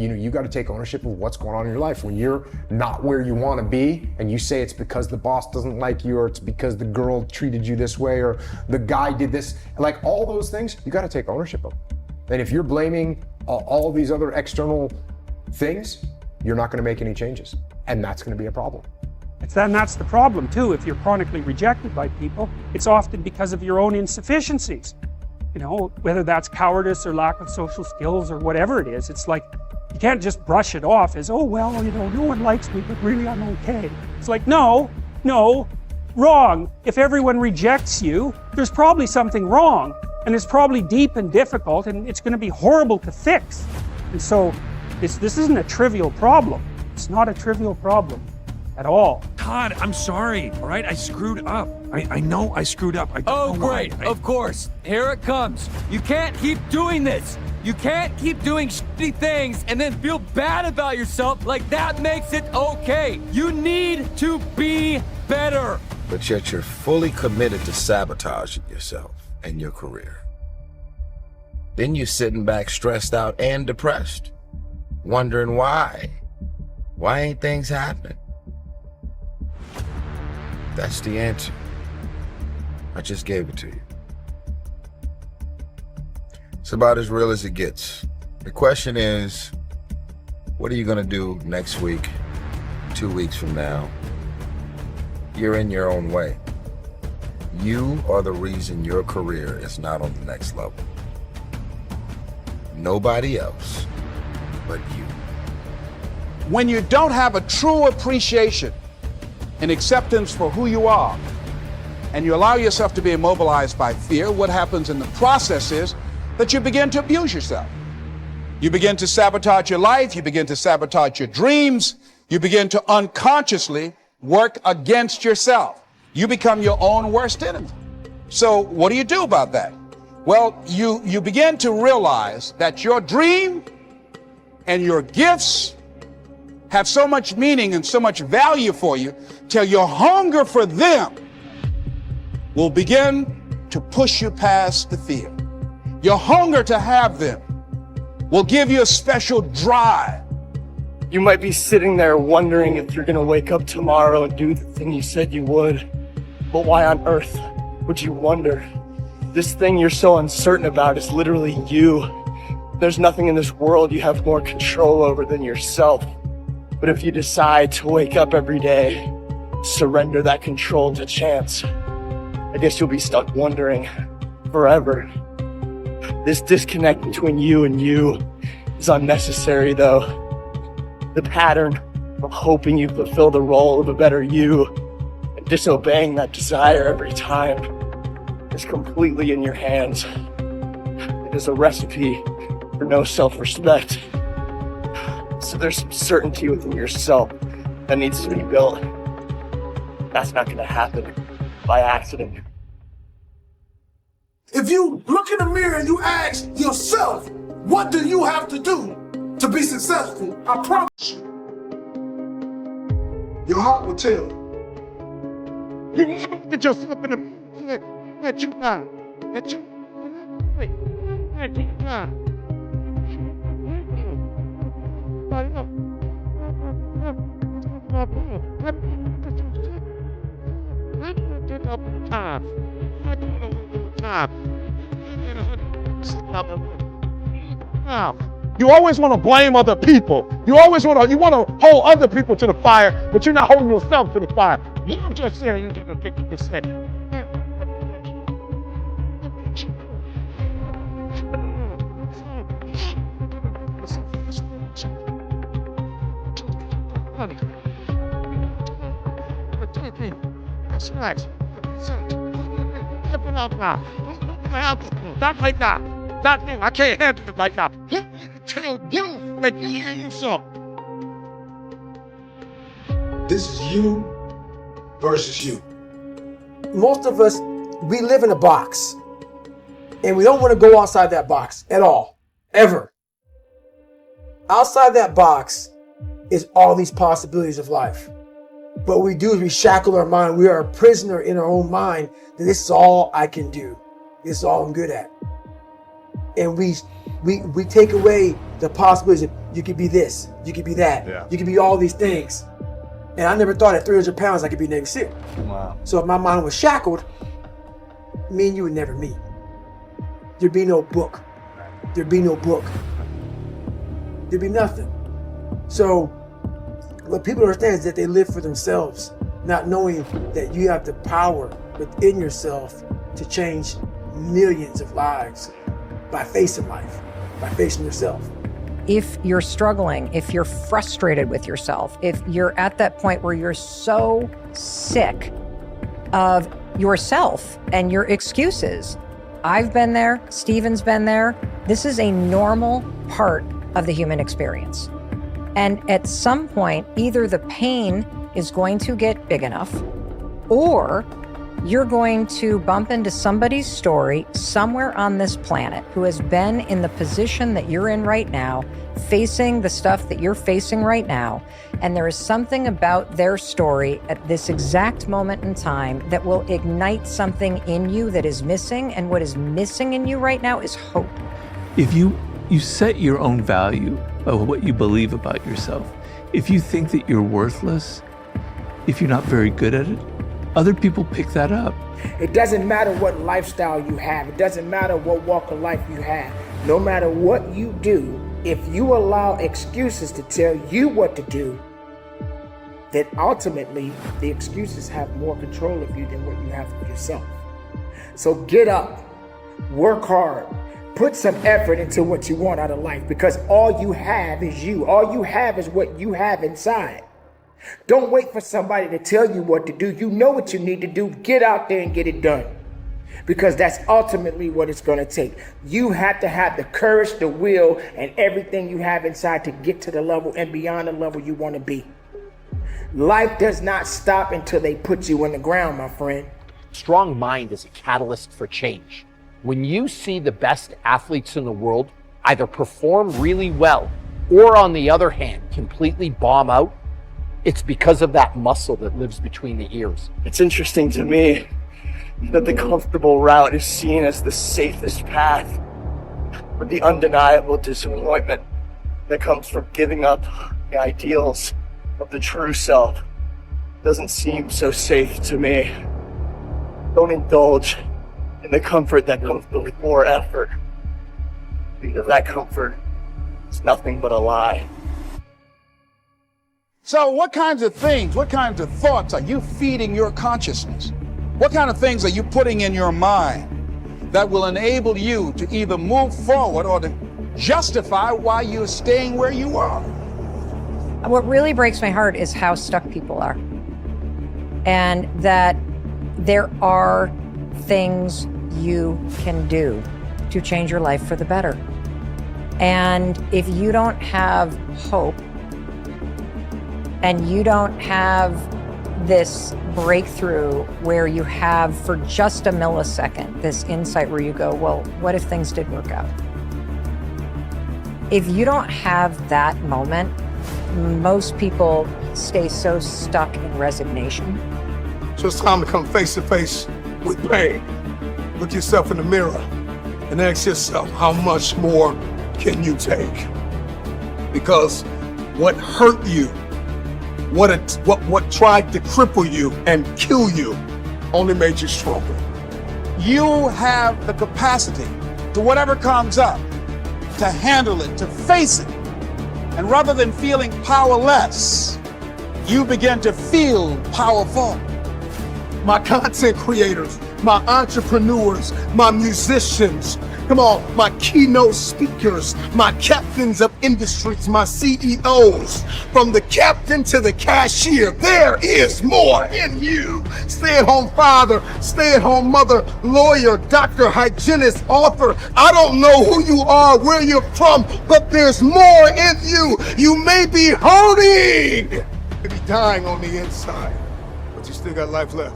you got to take ownership of what's going on in your life. When you're not where you want to be and you say it's because the boss doesn't like you, or it's because the girl treated you this way, or the guy did this, like all those things, you got to take ownership of. And if you're blaming all these other external things, you're not going to make any changes. And that's going to be a problem. And that's the problem too. If you're chronically rejected by people, it's often because of your own insufficiencies. Whether that's cowardice or lack of social skills or whatever it is, it's like, you can't just brush it off as, oh, well, no one likes me, but really I'm okay. It's like, no, wrong. If everyone rejects you, there's probably something wrong, and it's probably deep and difficult, and it's going to be horrible to fix. And so this isn't a trivial problem. It's not a trivial problem at all. Todd, I'm sorry, all right? I screwed up. I know I screwed up. Oh, great, of course. Here it comes. You can't keep doing this. You can't keep doing shitty things and then feel bad about yourself like that makes it okay. You need to be better. But yet you're fully committed to sabotaging yourself and your career. Then you're sitting back stressed out and depressed, wondering why. Why ain't things happening? That's the answer. I just gave it to you. It's about as real as it gets. The question is, what are you gonna do next week, 2 weeks from now? You're in your own way. You are the reason your career is not on the next level. Nobody else but you. When you don't have a true appreciation and acceptance for who you are, and you allow yourself to be immobilized by fear, what happens in the process is that you begin to abuse yourself. You begin to sabotage your life, you begin to sabotage your dreams, you begin to unconsciously work against yourself. You become your own worst enemy. So what do you do about that? Well, you begin to realize that your dream and your gifts have so much meaning and so much value for you till your hunger for them will begin to push you past the fear. Your hunger to have them will give you a special drive. You might be sitting there wondering if you're gonna wake up tomorrow and do the thing you said you would. But why on earth would you wonder? This thing you're so uncertain about is literally you. There's nothing in this world you have more control over than yourself. But if you decide to wake up every day, surrender that control to chance, I guess you'll be stuck wondering forever. This disconnect between you and you is unnecessary though. The pattern of hoping you fulfill the role of a better you and disobeying that desire every time is completely in your hands. It is a recipe for no self-respect. So there's some certainty within yourself that needs to be built. That's not gonna happen by accident. If you look in the mirror and you ask yourself, what do you have to do to be successful? I promise you, your heart will tell. Get yourself in the let you down. Let you You always want to blame other people. You want to hold other people to the fire, but you're not holding yourself to the fire. You're just saying you're going to 50%. Not like that. Not me. I can't handle it like that. Tell you, let me hear you so. This is you versus you. Most of us, we live in a box. And we don't want to go outside that box at all. Ever. Outside that box is all these possibilities of life. But what we do is we shackle our mind. We are a prisoner in our own mind that this is all I can do. This is all I'm good at. And we we take away the possibilities of you could be this, you could be that, you could be all these things. And I never thought at 300 pounds I could be Navy SEAL. Wow. So if my mind was shackled, me and you would never meet. There'd be no book. There'd be no book. There'd be nothing. So what people understand is that they live for themselves, not knowing that you have the power within yourself to change millions of lives by facing life, by facing yourself. If you're struggling, if you're frustrated with yourself, if you're at that point where you're so sick of yourself and your excuses, I've been there, Stephen's been there. This is a normal part of the human experience. And at some point, either the pain is going to get big enough, or you're going to bump into somebody's story somewhere on this planet who has been in the position that you're in right now, facing the stuff that you're facing right now. And there is something about their story at this exact moment in time that will ignite something in you that is missing. And what is missing in you right now is hope. If you set your own value by what you believe about yourself, if you think that you're worthless, if you're not very good at it, other people pick that up. It doesn't matter what lifestyle you have. It doesn't matter what walk of life you have. No matter what you do, if you allow excuses to tell you what to do, then ultimately the excuses have more control of you than what you have of yourself. So get up, work hard, put some effort into what you want out of life, because all you have is you. All you have is what you have inside. Don't wait for somebody to tell you what to do. You know what you need to do. Get out there and get it done, because that's ultimately what it's going to take. You have to have the courage, the will, and everything you have inside to get to the level and beyond the level you want to be. Life does not stop until they put you in the ground, my friend. Strong mind is a catalyst for change. When you see the best athletes in the world either perform really well or, on the other hand, completely bomb out, it's because of that muscle that lives between the ears. It's interesting to me that the comfortable route is seen as the safest path, but the undeniable disappointment that comes from giving up the ideals of the true self doesn't seem so safe to me. Don't indulge in the comfort that comes with more effort, because that comfort is nothing but a lie. So what kinds of things, what kinds of thoughts are you feeding your consciousness? What kind of things are you putting in your mind that will enable you to either move forward or to justify why you're staying where you are? What really breaks my heart is how stuck people are. And that there are things you can do to change your life for the better. And if you don't have hope, and you don't have this breakthrough where you have, for just a millisecond, this insight where you go, well, what if things did work out? If you don't have that moment, most people stay so stuck in resignation. So it's time to come face to face with pain. Look yourself in the mirror and ask yourself, how much more can you take? Because what hurt you, what tried to cripple you and kill you only made you stronger. You have the capacity to whatever comes up, to handle it, to face it. And rather than feeling powerless, you begin to feel powerful. My content creators, my entrepreneurs, my musicians, come on, my keynote speakers, my captains of industries, my CEOs, from the captain to the cashier, there is more in you. Stay-at-home father, stay-at-home mother, lawyer, doctor, hygienist, author. I don't know who you are, where you're from, but there's more in you. You may be hurting, maybe dying on the inside, but you still got life left.